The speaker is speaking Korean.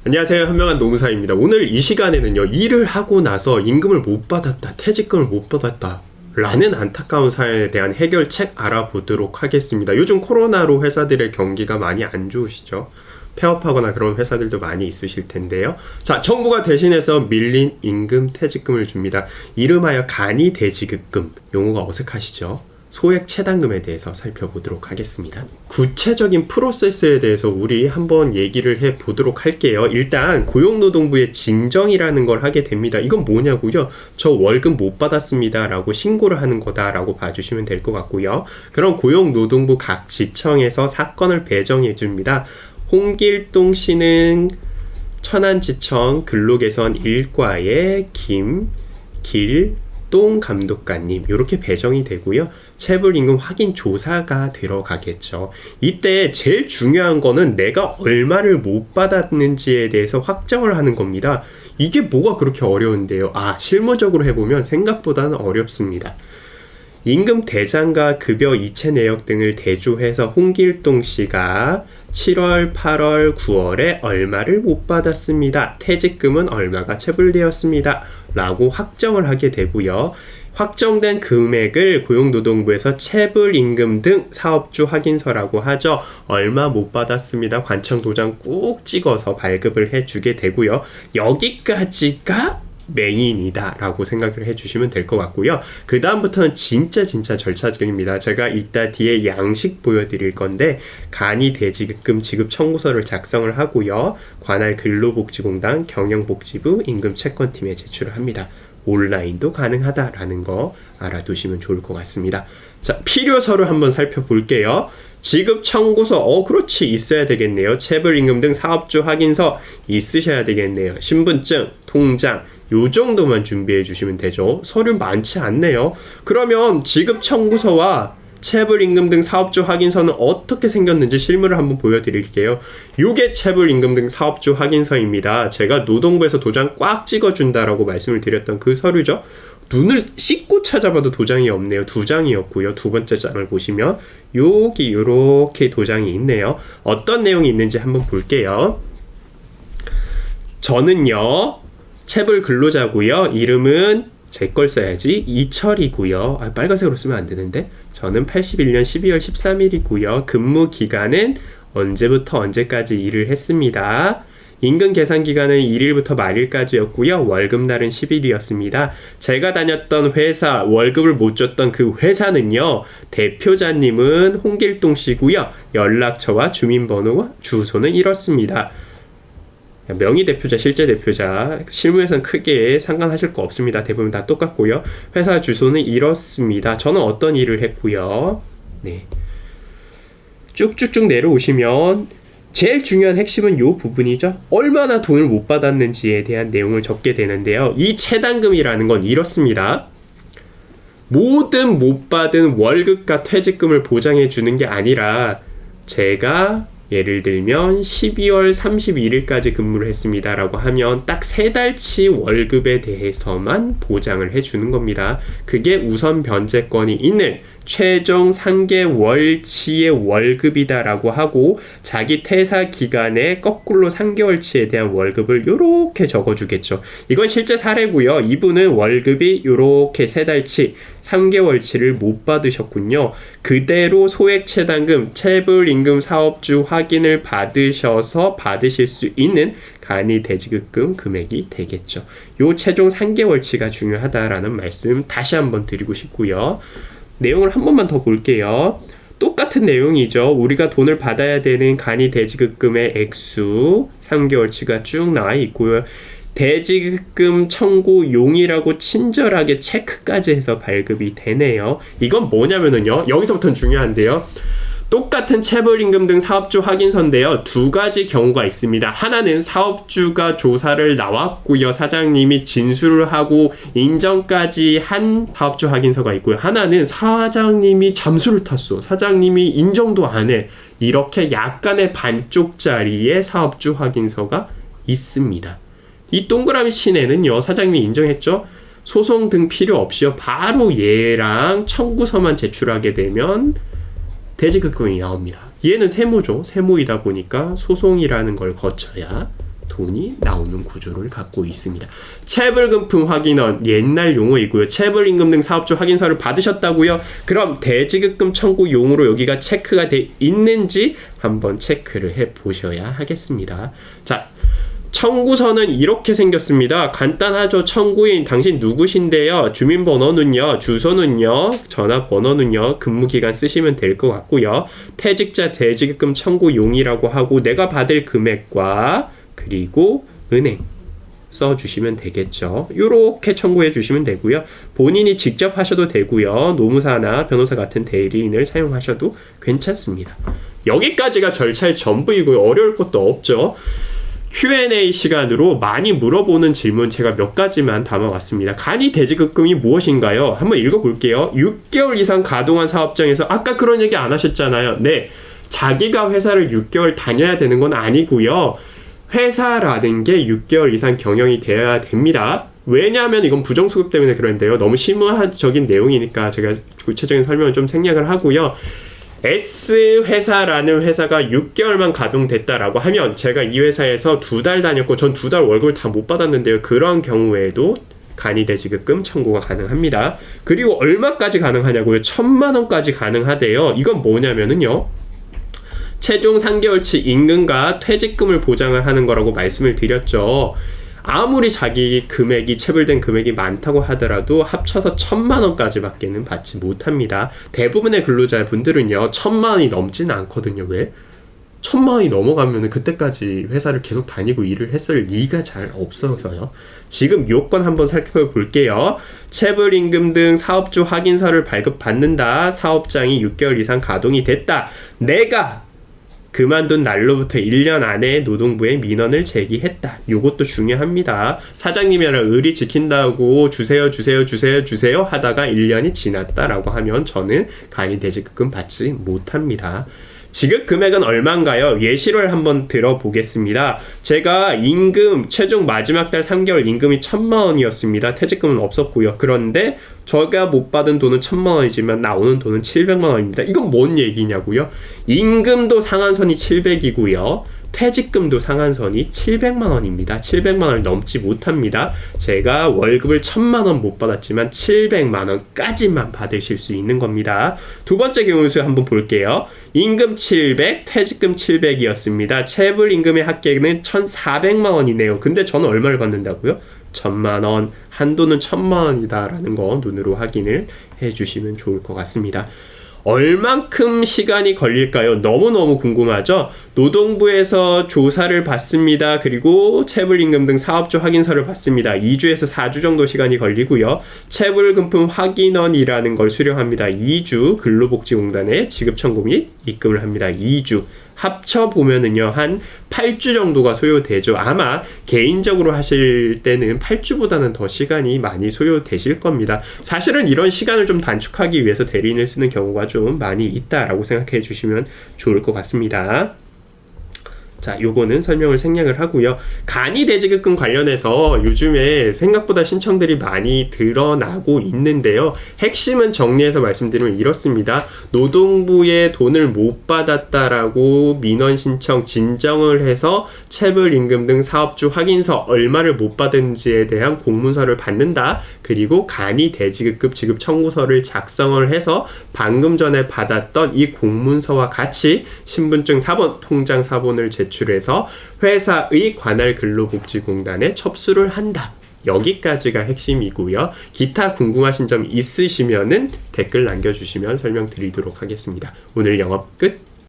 안녕하세요. 현명한 노무사입니다. 오늘 이 시간에는요, 일을 하고 나서 임금을 못 받았다, 퇴직금을 못 받았다 라는 안타까운 사연에 대한 해결책 알아보도록 하겠습니다. 요즘 코로나로 회사들의 경기가 많이 안 좋으시죠? 폐업하거나 그런 회사들도 많이 있으실 텐데요. 자, 정부가 대신해서 밀린 임금 퇴직금을 줍니다. 이름하여 간이대지급금. 용어가 어색하시죠? 소액 체당금에 대해서 살펴보도록 하겠습니다. 구체적인 프로세스에 대해서 우리 한번 얘기를 해보도록 할게요. 일단 고용노동부에 진정이라는 걸 하게 됩니다. 이건 뭐냐고요? 저 월급 못 받았습니다 라고 신고를 하는 거다라고 봐주시면 될 것 같고요. 그럼 고용노동부 각 지청에서 사건을 배정해 줍니다. 홍길동 씨는 천안지청 근로개선 1과의 동 감독관님 이렇게 배정이 되고요. 체불임금 확인 조사가 들어가겠죠. 이때 제일 중요한 거는 내가 얼마를 못 받았는지에 대해서 확정을 하는 겁니다. 이게 뭐가 그렇게 어려운데요? 실무적으로 해보면 생각보다는 어렵습니다. 임금 대장과 급여 이체 내역 등을 대조해서 홍길동 씨가 7월, 8월, 9월에 얼마를 못 받았습니다. 퇴직금은 얼마가 체불되었습니다. 라고 확정을 하게 되고요. 확정된 금액을 고용노동부에서 체불임금 등 사업주 확인서라고 하죠. 얼마 못 받았습니다. 관청 도장 꾹 찍어서 발급을 해주게 되고요. 여기까지가 메인이다 라고 생각을 해주시면 될 것 같고요. 그 다음부터는 진짜 절차적입니다. 제가 이따 뒤에 양식 보여드릴 건데 간이대지급금 지급 청구서를 작성을 하고요. 관할 근로복지공단 경영복지부 임금채권팀에 제출을 합니다. 온라인도 가능하다라는 거 알아두시면 좋을 것 같습니다. 자, 필요서를 한번 살펴볼게요. 지급 청구서, 그렇지, 있어야 되겠네요. 체불임금 등 사업주 확인서 있으셔야 되겠네요. 신분증, 통장, 요 정도만 준비해 주시면 되죠. 서류 많지 않네요. 그러면 지급 청구서와 체불임금 등 사업주 확인서는 어떻게 생겼는지 실물을 한번 보여드릴게요. 요게 체불임금 등 사업주 확인서입니다. 제가 노동부에서 도장 꽉 찍어준다라고 말씀을 드렸던 그 서류죠. 눈을 씻고 찾아봐도 도장이 없네요. 2장이었고요. 두 번째 장을 보시면 여기 요렇게 도장이 있네요. 어떤 내용이 있는지 한번 볼게요. 저는요, 체불 근로자고요. 이름은 제 걸 써야지. 이철이고요. 빨간색으로 쓰면 안 되는데. 저는 81년 12월 13일이고요. 근무 기간은 언제부터 언제까지 일을 했습니다. 임금 계산 기간은 1일부터 말일까지였고요. 월급날은 10일이었습니다. 제가 다녔던 회사, 월급을 못 줬던 그 회사는요. 대표자님은 홍길동 씨고요. 연락처와 주민번호와 주소는 이렇습니다. 명의 대표자, 실제 대표자, 실무에서는 크게 상관하실 거 없습니다. 대부분 다 똑같고요. 회사 주소는 이렇습니다. 저는 어떤 일을 했고요. 네. 쭉쭉쭉 내려오시면 제일 중요한 핵심은 이 부분이죠. 얼마나 돈을 못 받았는지에 대한 내용을 적게 되는데요. 이 체당금이라는 건 이렇습니다. 모든 못 받은 월급과 퇴직금을 보장해 주는 게 아니라 제가 예를 들면 12월 31일까지 근무를 했습니다 라고 하면 딱 3달치 월급에 대해서만 보장을 해주는 겁니다. 그게 우선 변제권이 있는 최종 3개월치의 월급이다 라고 하고 자기 퇴사 기간에 거꾸로 3개월치에 대한 월급을 요렇게 적어주겠죠. 이건 실제 사례고요. 이분은 월급이 요렇게 3달치 3개월치를 못 받으셨군요. 그대로 소액체당금, 체불임금 사업주 확인을 받으셔서 받으실 수 있는 간이대지급금 금액이 되겠죠. 요 최종 3개월치가 중요하다라는 말씀 다시 한번 드리고 싶고요. 내용을 한 번만 더 볼게요. 똑같은 내용이죠. 우리가 돈을 받아야 되는 간이대지급금의 액수 3개월치가 쭉 나와 있고요. 대지급금 청구 용이라고 친절하게 체크까지 해서 발급이 되네요. 이건 뭐냐면은요. 여기서부터는 중요한데요. 똑같은 체불임금 등 사업주 확인서인데요. 두 가지 경우가 있습니다. 하나는 사업주가 조사를 나왔고요. 사장님이 진술을 하고 인정까지 한 사업주 확인서가 있고요. 하나는 사장님이 잠수를 탔어. 사장님이 인정도 안 해. 이렇게 약간의 반쪽짜리의 사업주 확인서가 있습니다. 이 동그라미 씬에는요. 사장님이 인정했죠. 소송 등 필요 없이요. 바로 얘랑 청구서만 제출하게 되면 대지급금이 나옵니다. 얘는 세무죠. 세무이다 보니까 소송이라는 걸 거쳐야 돈이 나오는 구조를 갖고 있습니다. 체불금품 확인원 옛날 용어이고요. 체불임금 등 사업주 확인서를 받으셨다고요? 그럼 대지급금 청구 용으로 여기가 체크가 돼 있는지 한번 체크를 해 보셔야 하겠습니다. 자, 청구서는 이렇게 생겼습니다. 간단하죠. 청구인 당신 누구신데요? 주민번호는요, 주소는요, 전화번호는요, 근무기간 쓰시면 될 것 같고요. 퇴직자 대지급금 청구용이라고 하고 내가 받을 금액과 그리고 은행 써주시면 되겠죠. 이렇게 청구해 주시면 되고요. 본인이 직접 하셔도 되고요. 노무사나 변호사 같은 대리인을 사용하셔도 괜찮습니다. 여기까지가 절차의 전부이고요. 어려울 것도 없죠. Q&A 시간으로 많이 물어보는 질문 제가 몇 가지만 담아왔습니다. 간이 대지급금이 무엇인가요? 한번 읽어볼게요. 6개월 이상 가동한 사업장에서 아까 그런 얘기 안 하셨잖아요. 네, 자기가 회사를 6개월 다녀야 되는 건 아니고요. 회사라는 게 6개월 이상 경영이 되어야 됩니다. 왜냐하면 이건 부정수급 때문에 그런데요. 너무 심화적인 내용이니까 제가 구체적인 설명을 좀 생략을 하고요. S회사라는 회사가 6개월만 가동됐다라고 하면 제가 이 회사에서 2달 다녔고 전 2달 월급을 다 못 받았는데요. 그런 경우에도 간이대지급금 청구가 가능합니다. 그리고 얼마까지 가능하냐고요? 1,000만 원까지 가능하대요. 이건 뭐냐면은요. 최종 3개월치 임금과 퇴직금을 보장을 하는 거라고 말씀을 드렸죠. 아무리 자기 금액이 체불된 금액이 많다고 하더라도 합쳐서 1,000만 원까지 밖에는 받지 못합니다. 대부분의 근로자분들은요 1,000만 원이 넘지는 않거든요. 왜? 1,000만 원이 넘어가면 그때까지 회사를 계속 다니고 일을 했을 리가 잘 없어서요. 지금 요건 한번 살펴볼게요. 체불임금 등 사업주 확인서를 발급받는다. 사업장이 6개월 이상 가동이 됐다. 내가 그만둔 날로부터 1년 안에 노동부에 민원을 제기했다. 요것도 중요합니다. 사장님이랑 의리 지킨다고 주세요 하다가 1년이 지났다라고 하면 저는 간이대지급금 받지 못합니다. 지급 금액은 얼마인가요? 예시를 한번 들어보겠습니다. 제가 임금 최종 마지막 달 3개월 임금이 1,000만 원이었습니다. 퇴직금은 없었고요. 그런데 제가 못 받은 돈은 1,000만 원이지만 나오는 돈은 700만 원입니다. 이건 뭔 얘기냐고요? 임금도 상한선이 700이고요. 퇴직금도 상한선이 700만 원입니다. 700만 원을 넘지 못합니다. 제가 월급을 1,000만 원 못 받았지만 700만 원까지만 받으실 수 있는 겁니다. 두 번째 경우수 한번 볼게요. 임금 700, 퇴직금 700이었습니다. 체불임금의 합계는 1,400만 원이네요. 근데 저는 얼마를 받는다고요? 1,000만 원, 한도는 1,000만 원이다라는 거 눈으로 확인을 해주시면 좋을 것 같습니다. 얼만큼 시간이 걸릴까요? 너무너무 궁금하죠? 노동부에서 조사를 받습니다. 그리고 체불임금 등 사업주 확인서를 받습니다. 2주에서 4주 정도 시간이 걸리고요. 체불금품 확인원이라는 걸 수령합니다. 2주 근로복지공단에 지급 청구 및 입금을 합니다. 2주. 합쳐보면은요, 한 8주 정도가 소요되죠. 아마 개인적으로 하실 때는 8주보다는 더 시간이 많이 소요되실 겁니다. 사실은 이런 시간을 좀 단축하기 위해서 대리인을 쓰는 경우가 좀 많이 있다라고 생각해 주시면 좋을 것 같습니다. 자, 요거는 설명을 생략을 하고요. 간이대지급금 관련해서 요즘에 생각보다 신청들이 많이 드러나고 있는데요. 핵심은 정리해서 말씀드리면 이렇습니다. 노동부에 돈을 못 받았다라고 민원 신청 진정을 해서 체불임금 등 사업주 확인서 얼마를 못 받은지에 대한 공문서를 받는다. 그리고 간이대지급금 지급 청구서를 작성을 해서 방금 전에 받았던 이 공문서와 같이 신분증 사본, 통장 사본을 제출해서 회사의 관할 근로복지공단에 접수를 한다. 여기까지가 핵심이고요. 기타 궁금하신 점 있으시면은 댓글 남겨주시면 설명드리도록 하겠습니다. 오늘 영업 끝!